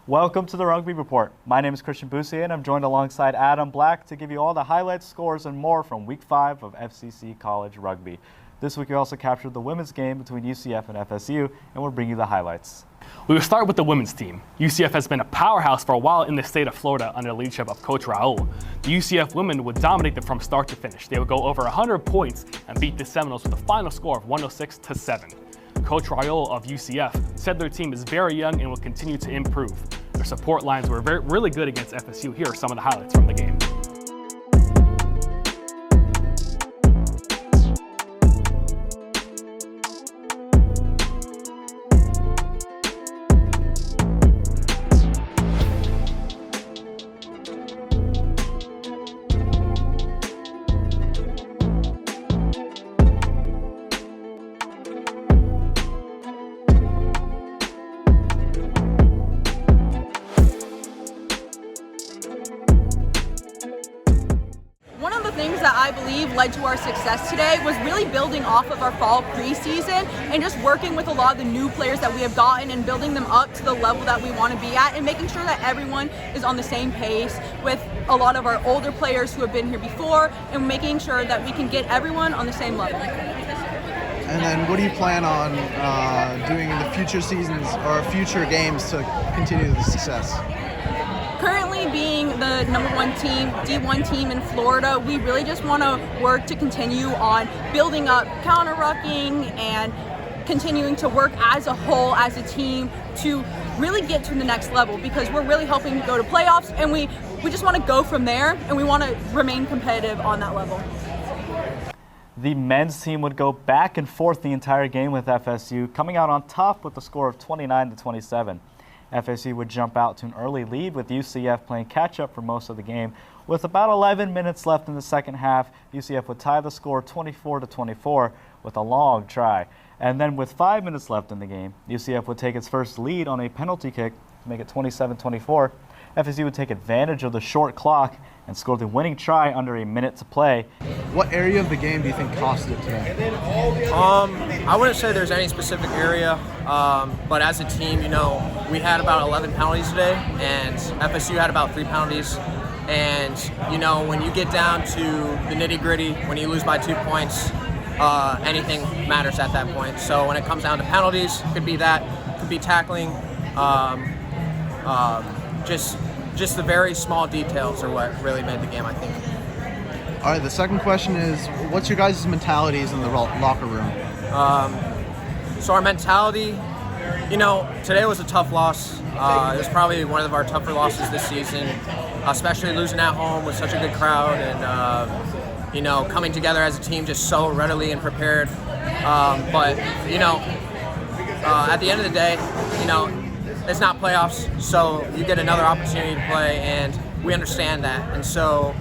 Welcome to the Rugby Report. My name is Christian Boussier and I'm joined alongside Adam Black to give you all the highlights, scores, and more from Week 5 of FCC College Rugby. This week we also captured the women's game between UCF and FSU, and we'll bring you the highlights. We will start with the women's team. UCF has been a powerhouse for a while in the state of Florida under the leadership of Coach Raul. The UCF women would dominate them from start to finish. They would go over 100 points and beat the Seminoles with a final score of 106-7. Coach Raul of UCF said their team is very young and will continue to improve. Their support lines were really good against FSU. Here are some of the highlights from the game. Things that I believe led to our success today was really building off of our fall preseason and just working with a lot of the new players that we have gotten and building them up to the level that we want to be at and making sure that everyone is on the same pace with a lot of our older players who have been here before and making sure that we can get everyone on the same level. And then what do you plan on doing in the future seasons or future games to continue the success? Currently being the #1 team, D1 team in Florida, we really just want to work to continue on building up counter-rucking and continuing to work as a whole, as a team, to really get to the next level because we're really hoping to go to playoffs and we just want to go from there and we want to remain competitive on that level. The men's team would go back and forth the entire game with FSU, coming out on top with a score of 29-27. FSU would jump out to an early lead with UCF playing catch-up for most of the game. With about 11 minutes left in the second half, UCF would tie the score 24-24 with a long try. And then with 5 minutes left in the game, UCF would take its first lead on a penalty kick to make it 27-24. FSU would take advantage of the short clock and score the winning try under a minute to play. What area of the game do you think cost it today? I wouldn't say there's any specific area, but as a team, we had about 11 penalties today, and FSU had about 3 penalties. And, when you get down to the nitty-gritty, when you lose by 2 points, anything matters at that point. So when it comes down to penalties, could be that, could be tackling, just the very small details are what really made the game, I think. All right, the second question is, what's your guys' mentalities in the locker room? So our mentality, today was a tough loss. It was probably one of our tougher losses this season, especially losing at home with such a good crowd and, coming together as a team just so readily and prepared. But at the end of the day, it's not playoffs, so you get another opportunity to play, and we understand that. And so,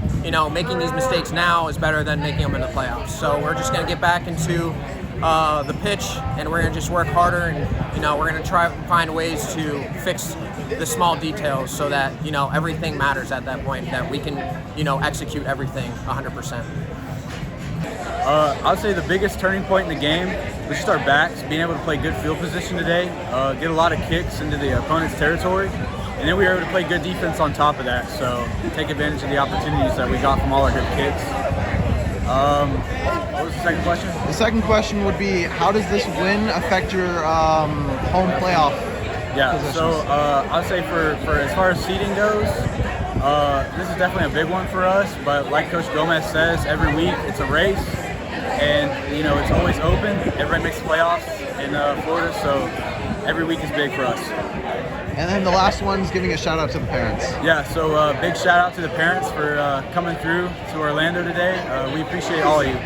making these mistakes now is better than making them in the playoffs. So we're just going to get back into the pitch, and we're going to just work harder, and, we're going to try and find ways to fix the small details so that, everything matters at that point, that we can, execute everything 100%. I'd say the biggest turning point in the game was just our backs, being able to play good field position today, get a lot of kicks into the opponent's territory, and then we were able to play good defense on top of that, so take advantage of the opportunities that we got from all our good kicks. What was the second question? The second question would be, how does this win affect your home playoff positions? So I'd say for as far as seeding goes, this is definitely a big one for us, but like Coach Gomez says, every week it's a race. And, it's always open. Everybody makes playoffs in Florida, so every week is big for us. And then the last one's giving a shout out to the parents. Yeah, so big shout out to the parents for coming through to Orlando today. We appreciate all of you.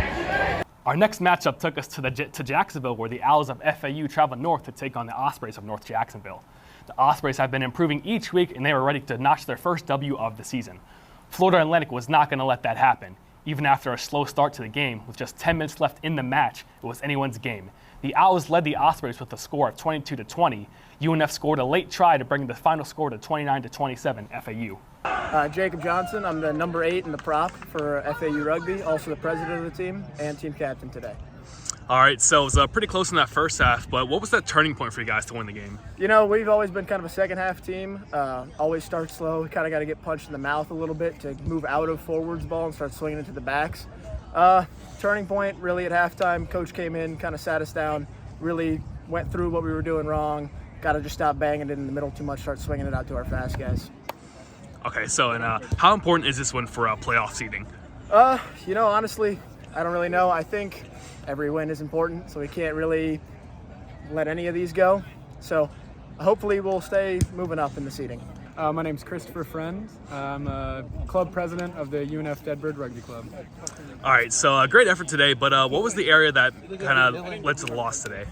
Our next matchup took us to Jacksonville, where the Owls of FAU traveled north to take on the Ospreys of North Jacksonville. The Ospreys have been improving each week, and they were ready to notch their first W of the season. Florida Atlantic was not going to let that happen. Even after a slow start to the game, with just 10 minutes left in the match, it was anyone's game. The Owls led the Ospreys with a score of 22-20. UNF scored a late try to bring the final score to 29-27 FAU. Jacob Johnson, I'm the number 8 in the prop for FAU Rugby, also the president of the team and team captain today. All right, so it was pretty close in that first half, but what was that turning point for you guys to win the game? You know, we've always been kind of a second half team. Always start slow. We kind of got to get punched in the mouth a little bit to move out of forwards ball and start swinging into the backs. Turning point really at halftime. Coach came in, kind of sat us down, really went through what we were doing wrong. Got to just stop banging it in the middle too much, start swinging it out to our fast guys. Okay, so how important is this one for playoff seeding? You know, honestly, I don't really know. I think every win is important, so we can't really let any of these go. So hopefully we'll stay moving up in the seeding. My name's Christopher Friend. I'm a club president of the UNF Deadbird Rugby Club. All right, so great effort today, but what was the area that kind of led to the loss today?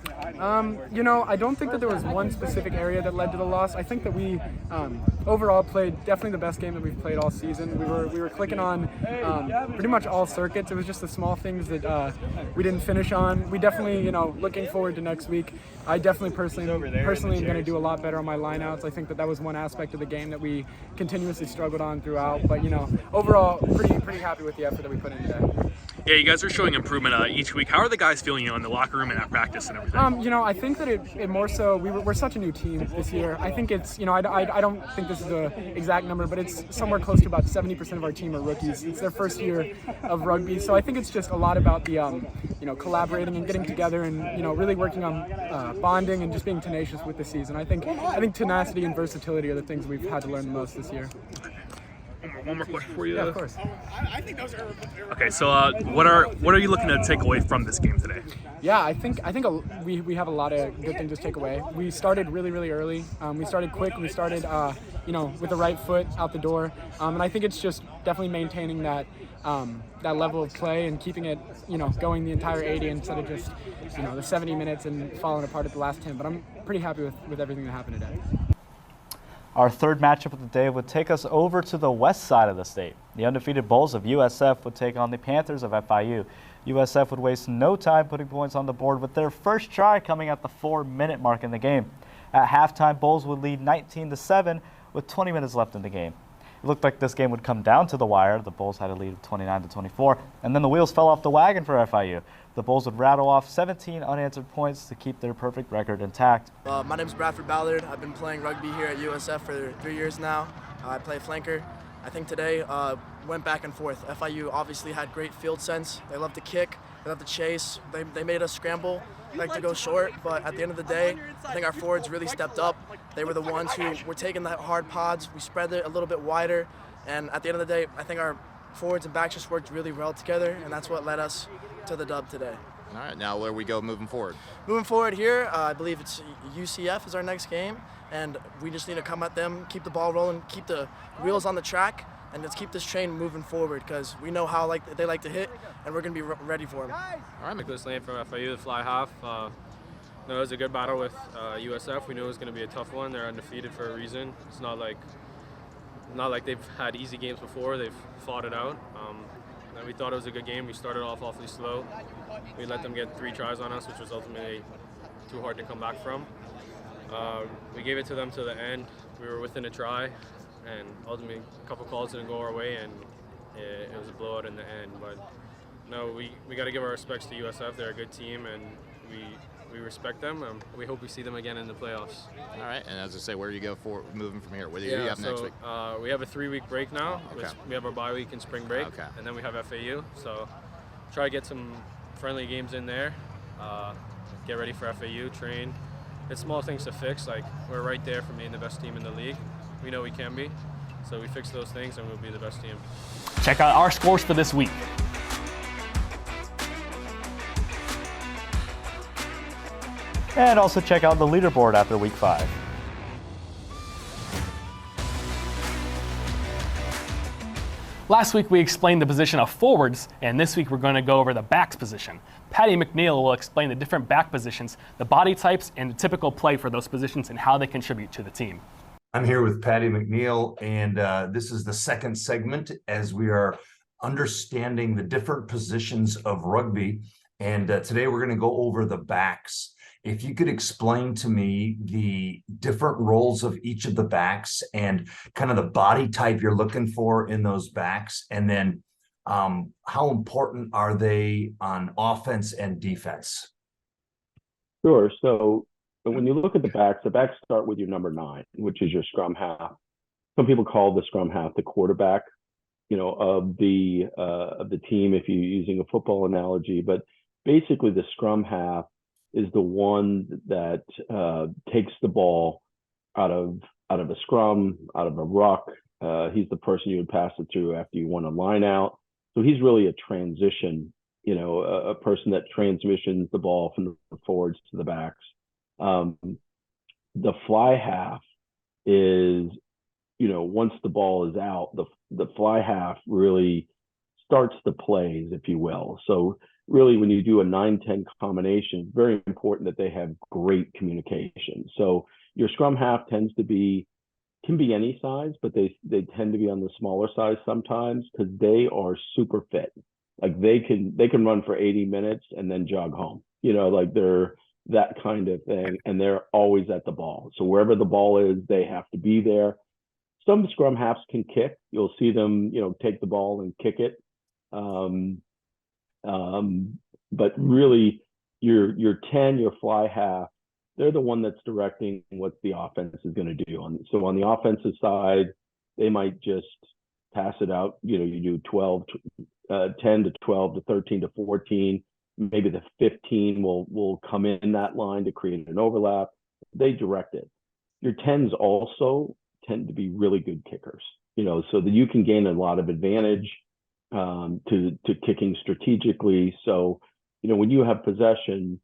You know, I don't think that there was one specific area that led to the loss. I think that we overall played definitely the best game that we've played all season. We were clicking on pretty much all circuits. It was just the small things that we didn't finish on. We definitely, you know, looking forward to next week. I definitely personally am going to do a lot better on my lineouts. I think that was one aspect of the game that we continuously struggled on throughout. But, you know, overall, pretty happy with the effort that we put in today. Yeah, you guys are showing improvement each week. How are the guys feeling in the locker room and at practice and everything? You know, I think that it more so, we're such a new team this year. I think it's, you know, I don't think this is the exact number, but it's somewhere close to about 70% of our team are rookies. It's their first year of rugby. So I think it's just a lot about the, you know, collaborating and getting together and, you know, really working on bonding and just being tenacious with the season. I think tenacity and versatility are the things we've had to learn the most this year. One more question for you. Yeah, of course. Okay, so what are you looking to take away from this game today? Yeah, I think we have a lot of good things to take away. We started really early. We started quick. We started you know, with the right foot out the door. And I think it's just definitely maintaining that that level of play and keeping it, you know, going the entire 80 instead of just, you know, the 70 minutes and falling apart at the last 10. But I'm pretty happy with everything that happened today. Our third matchup of the day would take us over to the west side of the state. The undefeated Bulls of USF would take on the Panthers of FIU. USF would waste no time putting points on the board with their first try coming at the 4-minute mark in the game. At halftime, Bulls would lead 19-7 with 20 minutes left in the game. It looked like this game would come down to the wire. The Bulls had a lead of 29-24, and then the wheels fell off the wagon for FIU. The Bulls would rattle off 17 unanswered points to keep their perfect record intact. My name is Bradford Ballard. I've been playing rugby here at USF for 3 years now. I play flanker. I think today went back and forth. FIU obviously had great field sense. They love to kick, they love to chase. They made us scramble, like to go short, but at the end of the day, I think our forwards really stepped up. They were the ones who were taking the hard pods. We spread it a little bit wider, and at the end of the day, I think our forwards and backs just worked really well together, and that's what led us to the dub today. All right, now where we go moving forward? Moving forward here, I believe it's UCF is our next game, and we just need to come at them, keep the ball rolling, keep the wheels on the track, and let's keep this train moving forward because we know how they like to hit, and we're going to be ready for them. All right, Nicholas Lane from FIU, the fly half. No, it was a good battle with USF. We knew it was going to be a tough one. They're undefeated for a reason. It's not like they've had easy games before. They've fought it out. And we thought it was a good game. We started off awfully slow. We let them get 3 tries on us, which was ultimately too hard to come back from. We gave it to them to the end. We were within a try, and ultimately a couple calls didn't go our way, and it was a blowout in the end. But no, we got to give our respects to USF. They're a good team, and we respect them. We hope we see them again in the playoffs. All right, and as I say, where do you go for moving from here? What do you have next week? We have a 3-week break now. Okay. We have our bye week and spring break, okay. And then we have FAU. So try to get some friendly games in there. Get ready for FAU, train. It's small things to fix. Like, we're right there from being the best team in the league. We know we can be. So we fix those things and we'll be the best team. Check out our scores for this week. And also check out the leaderboard after week 5. Last week we explained the position of forwards, and this week we're going to go over the backs position. Patty McNeil will explain the different back positions, the body types, and the typical play for those positions and how they contribute to the team. I'm here with Patty McNeil, and this is the second segment as we are understanding the different positions of rugby. And today we're going to go over the backs. If you could explain to me the different roles of each of the backs and kind of the body type you're looking for in those backs, and then How important are they on offense and defense? Sure. So when you look at the backs start with your number 9, which is your scrum half. Some people call the scrum half the quarterback, of the team, if you're using a football analogy. But basically, the scrum half is the one that takes the ball out of a scrum, out of a ruck. He's the person you would pass it to after you want a line out. So he's really a transition, a person that transitions the ball from the forwards to the backs. The fly half is, once the ball is out, the fly half really starts the plays, if you will. So really, when you do a 9-10 combination, it's very important that they have great communication. So your scrum half can be any size, but they tend to be on the smaller size sometimes because they are super fit. Like they can run for 80 minutes and then jog home. Like they're that kind of thing, and they're always at the ball. So wherever the ball is, they have to be there. Some scrum halves can kick. You'll see them, take the ball and kick it. But really, your 10, your fly half, they're the one that's directing what the offense is going to do. So on the offensive side, they might just pass it out. You do 10 to 12 to 13 to 14. Maybe the 15 will come in that line to create an overlap. They direct it. Your 10s also tend to be really good kickers, so that you can gain a lot of advantage to kicking strategically. So, when you have possession,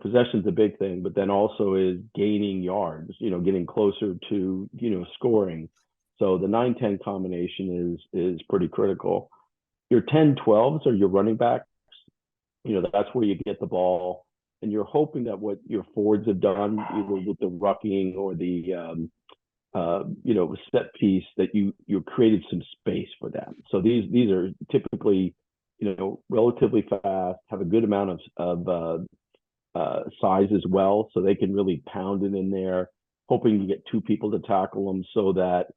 possession's a big thing, but then also is gaining yards, getting closer to, scoring. So the 9-10 combination is pretty critical. Your 10-12s are your running backs. That's where you get the ball, and you're hoping that what your forwards have done, either with the rucking or the set piece, that you created some space for them. So these are typically, relatively fast, have a good amount of size as well, so they can really pound it in there, hoping to get 2 people to tackle them, so that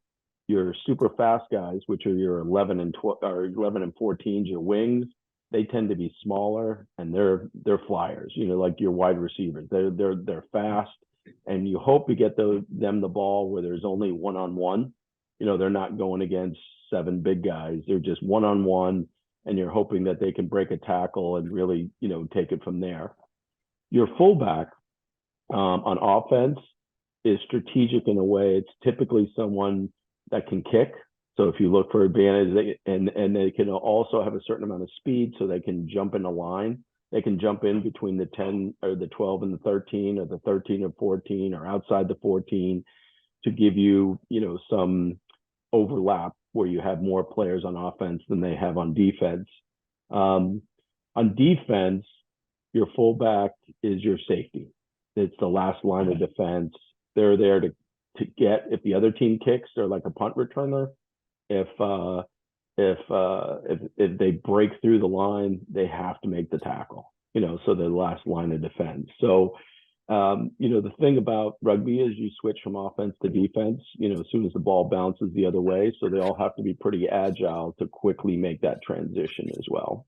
your super fast guys, which are your 11 and 12 or 11 and 14s, your wings, they tend to be smaller, and they're flyers. Like your wide receivers, they're fast, and you hope to get them the ball where there's only one-on-one. They're not going against 7 big guys. They're just one-on-one, and you're hoping that they can break a tackle and really, take it from there. Your fullback on offense is strategic in a way. It's typically someone that can kick. So if you look for advantage, and they can also have a certain amount of speed, so they can jump in a line. They can jump in between the 10 or the 12 and the 13, or the 13 and 14, or outside the 14, to give you, some overlap where you have more players on offense than they have on defense. On defense, your fullback is your safety. It's the last line of defense. They're there to get, if the other team kicks, they're like a punt returner. If they break through the line, they have to make the tackle, so the last line of defense. So, the thing about rugby is you switch from offense to defense, as soon as the ball bounces the other way. So they all have to be pretty agile to quickly make that transition as well.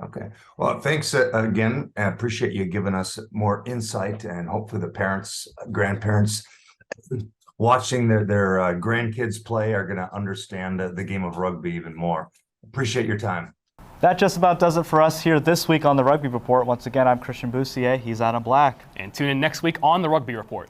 Okay. Well, thanks again. I appreciate you giving us more insight, and hopefully the parents, grandparents watching their grandkids play are going to understand the game of rugby even more. Appreciate your time. That just about does it for us here this week on the Rugby Report. Once again, I'm Christian Boussier. He's Adam Black. And tune in next week on the Rugby Report.